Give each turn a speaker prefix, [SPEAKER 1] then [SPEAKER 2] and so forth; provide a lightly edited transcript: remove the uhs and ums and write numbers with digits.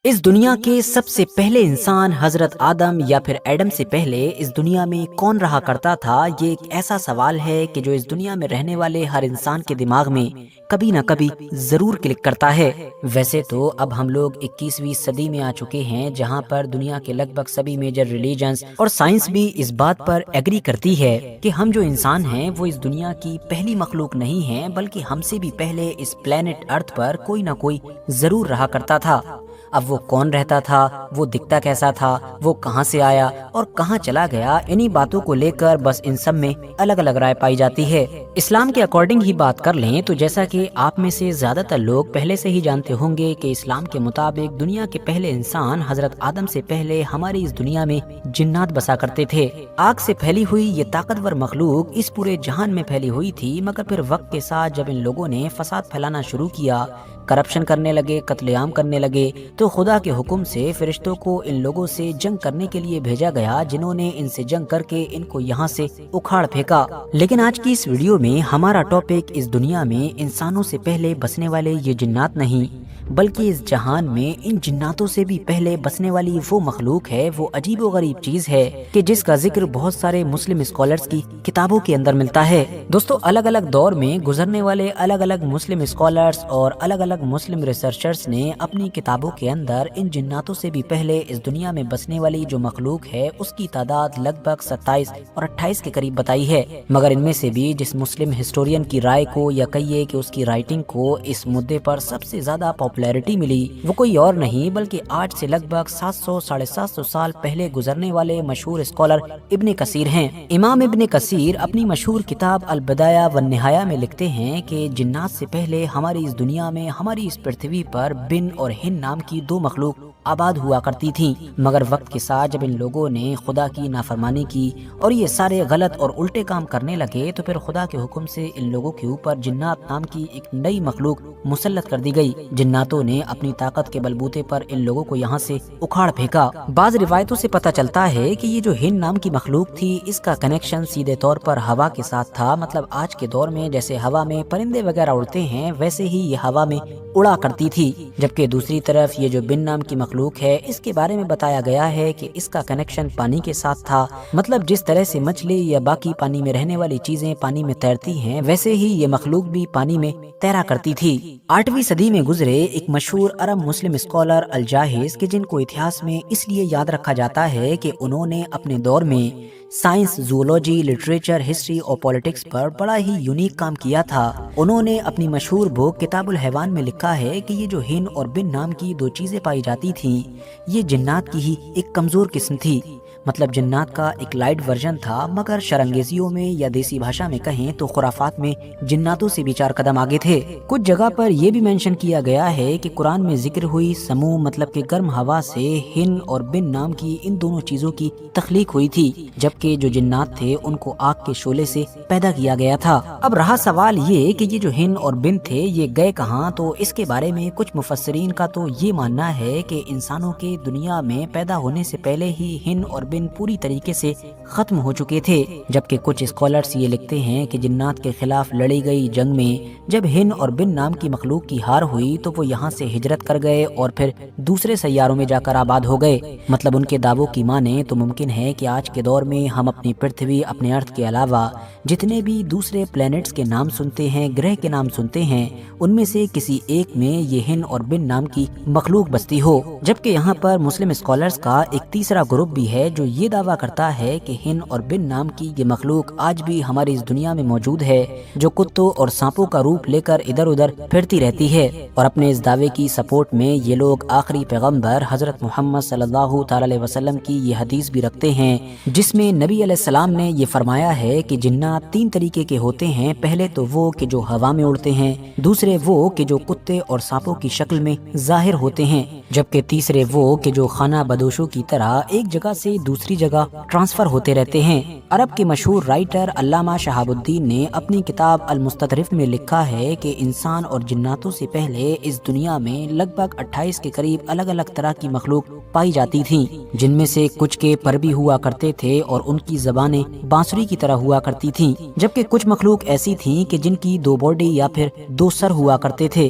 [SPEAKER 1] اس دنیا کے سب سے پہلے انسان حضرت آدم یا پھر ایڈم سے پہلے اس دنیا میں کون رہا کرتا تھا؟ یہ ایک ایسا سوال ہے کہ جو اس دنیا میں رہنے والے ہر انسان کے دماغ میں کبھی نہ کبھی ضرور کلک کرتا ہے۔ ویسے تو اب ہم لوگ 21ویں صدی میں آ چکے ہیں، جہاں پر دنیا کے لگ بھگ سبھی میجر ریلیجنز اور سائنس بھی اس بات پر ایگری کرتی ہے کہ ہم جو انسان ہیں وہ اس دنیا کی پہلی مخلوق نہیں ہیں، بلکہ ہم سے بھی پہلے اس پلینٹ ارتھ پر کوئی نہ کوئی ضرور رہا کرتا تھا۔ اب وہ کون رہتا تھا، وہ دکھتا کیسا تھا، وہ کہاں سے آیا اور کہاں چلا گیا، انہی باتوں کو لے کر بس ان سب میں الگ الگ رائے پائی جاتی ہے۔ اسلام کے اکارڈنگ ہی بات کر لیں تو جیسا کہ آپ میں سے زیادہ تر لوگ پہلے سے ہی جانتے ہوں گے کہ اسلام کے مطابق دنیا کے پہلے انسان حضرت آدم سے پہلے ہماری اس دنیا میں جنات بسا کرتے تھے۔ آگ سے پھیلی ہوئی یہ طاقتور مخلوق اس پورے جہان میں پھیلی ہوئی تھی، مگر پھر وقت کے ساتھ جب ان لوگوں نے فساد پھیلانا شروع کیا، کرپشن کرنے لگے، قتل عام کرنے لگے، تو خدا کے حکم سے فرشتوں کو ان لوگوں سے جنگ کرنے کے لیے بھیجا گیا، جنہوں نے ان سے جنگ کر کے ان کو یہاں سے اکھاڑ پھینکا۔ لیکن آج کی اس ویڈیو میں ہمارا ٹاپک اس دنیا میں انسانوں سے پہلے بسنے والے یہ جنات نہیں، بلکہ اس جہان میں ان جناتوں سے بھی پہلے بسنے والی وہ مخلوق ہے، وہ عجیب و غریب چیز ہے کہ جس کا ذکر بہت سارے مسلم اسکالرز کی کتابوں کے اندر ملتا ہے۔ دوستو، الگ الگ دور میں گزرنے والے الگ الگ مسلم اسکالرز اور الگ الگ مسلم ریسرچرز نے اپنی کتابوں کے اندر ان جناتوں سے بھی پہلے اس دنیا میں بسنے والی جو مخلوق ہے اس کی تعداد لگ بھگ 27 اور 28 کے قریب بتائی ہے، مگر ان میں سے بھی جس مسلم ہسٹورین کی رائے کو یا کہیے کہ اس کی رائٹنگ کو اس مدعے پر سب سے زیادہ پاپولیرٹی ملی، وہ کوئی اور نہیں بلکہ آج سے لگ بھگ 700-750 سال پہلے گزرنے والے مشہور اسکالر ابن کثیر ہیں۔ امام ابن کثیر اپنی مشہور کتاب البدایہ والنہایہ میں لکھتے ہیں کہ جنات سے پہلے ہماری اس دنیا میں، ہماری اس پرتھوی پر بن اور ہن نام کی دو مخلوق آباد ہوا کرتی تھیں، مگر وقت کے ساتھ جب ان لوگوں نے خدا کی نافرمانی کی اور یہ سارے غلط اور الٹے کام کرنے لگے، تو پھر خدا کے حکم سے ان لوگوں کے اوپر جنات نام کی ایک نئی مخلوق مسلط کر دی گئی۔ جناتوں نے اپنی طاقت کے بلبوتے پر ان لوگوں کو یہاں سے اکھاڑ پھینکا۔ بعض روایتوں سے پتہ چلتا ہے کہ یہ جو ہن نام کی مخلوق تھی، اس کا کنیکشن سیدھے طور پر ہوا کے ساتھ تھا، مطلب آج کے دور میں جیسے ہوا میں پرندے وغیرہ اڑتے ہیں، ویسے ہی یہ ہوا میں اڑا کرتی تھی۔ جبکہ دوسری طرف یہ جو بن نام کی مخلوق ہے، اس کے بارے میں بتایا گیا ہے کہ اس کا کنیکشن پانی کے ساتھ تھا، مطلب جس طرح سے مچھلی یا باقی پانی میں رہنے والی چیزیں پانی میں تیرتی ہیں، ویسے ہی یہ مخلوق بھی پانی میں تیرا کرتی تھی۔ 8ویں صدی میں گزرے ایک مشہور عرب مسلم اسکالر الجاحظ کہ جن کو اتہاس میں اس لیے یاد رکھا جاتا ہے کہ انہوں نے اپنے دور میں سائنس، زوولوجی، لٹریچر، ہسٹری اور پولیٹکس پر بڑا ہی یونیک کام کیا تھا۔ انہوں نے اپنی مشہور بک کتاب الحیوان میں لکھا ہے کہ یہ جو ہن اور بن نام کی دو چیزیں پائی جاتی تھیں، یہ جنات کی ہی ایک کمزور قسم تھی، مطلب جنات کا ایک لائٹ ورژن تھا، مگر شرنگیزیوں میں یا دیسی بھاشا میں کہیں تو خرافات میں جناتوں سے بھی 4 قدم آگے تھے۔ کچھ جگہ پر یہ بھی مینشن کیا گیا ہے کہ قرآن میں ذکر ہوئی سموم مطلب کہ گرم ہوا سے ہن اور بن نام کی ان دونوں چیزوں کی تخلیق ہوئی تھی، جبکہ جو جنات تھے ان کو آگ کے شعلے سے پیدا کیا گیا تھا۔ اب رہا سوال یہ کہ یہ جو ہن اور بن تھے یہ گئے کہاں، تو اس کے بارے میں کچھ مفسرین کا تو یہ ماننا ہے کہ انسانوں کے دنیا میں پیدا ہونے سے پہلے ہی ہن اور بن پوری طریقے سے ختم ہو چکے تھے، جبکہ کچھ اسکالرز یہ لکھتے ہیں کہ جنات کے خلاف لڑی گئی جنگ میں جب ہن اور بن نام کی مخلوق کی ہار ہوئی تو وہ یہاں سے ہجرت کر گئے اور پھر دوسرے سیاروں میں جا کر آباد ہو گئے۔ مطلب ان کے دعووں کی مانیں تو ممکن ہے کہ آج کے دور میں ہم اپنی پرتھوی، اپنے ارتھ کے علاوہ جتنے بھی دوسرے پلینٹس کے نام سنتے ہیں، گرہ کے نام سنتے ہیں، ان میں سے کسی ایک میں یہ ہن اور بن نام کی مخلوق بستی ہو۔ جبکہ یہاں پر مسلم اسکالرز کا ایک تیسرا گروپ بھی ہے جو یہ دعویٰ کرتا ہے کہ ہن اور بن نام کی یہ مخلوق آج بھی ہماری اس دنیا میں موجود ہے، جو کتوں اور سانپوں کا روپ لے کر ادھر ادھر پھرتی رہتی ہے۔ اور اپنے اس دعوے کی سپورٹ میں یہ لوگ آخری پیغمبر حضرت محمد صلی اللہ تعالی علیہ وسلم کی یہ حدیث بھی رکھتے ہیں، جس میں نبی علیہ السلام نے یہ فرمایا ہے کہ جنات 3 طریقے کے ہوتے ہیں۔ پہلے تو وہ کہ جو ہوا میں اڑتے ہیں، دوسرے وہ کہ جو کتے اور سانپوں کی شکل میں ظاہر ہوتے ہیں، جبکہ تیسرے وہ کہ جو خانہ بدوشوں کی طرح ایک جگہ سے دوسری جگہ ٹرانسفر ہوتے رہتے ہیں۔ عرب کے مشہور رائٹر علامہ شہاب الدین نے اپنی کتاب المستطرف میں لکھا ہے کہ انسان اور جناتوں سے پہلے اس دنیا میں لگ بھگ 28 کے قریب الگ الگ طرح کی مخلوق پائی جاتی تھیں، جن میں سے کچھ کے پر بھی ہوا کرتے تھے اور ان کی زبانیں بانسری کی طرح ہوا کرتی تھیں، جبکہ کچھ مخلوق ایسی تھیں کہ جن کی 2 باڈی یا پھر 2 سر ہوا کرتے تھے۔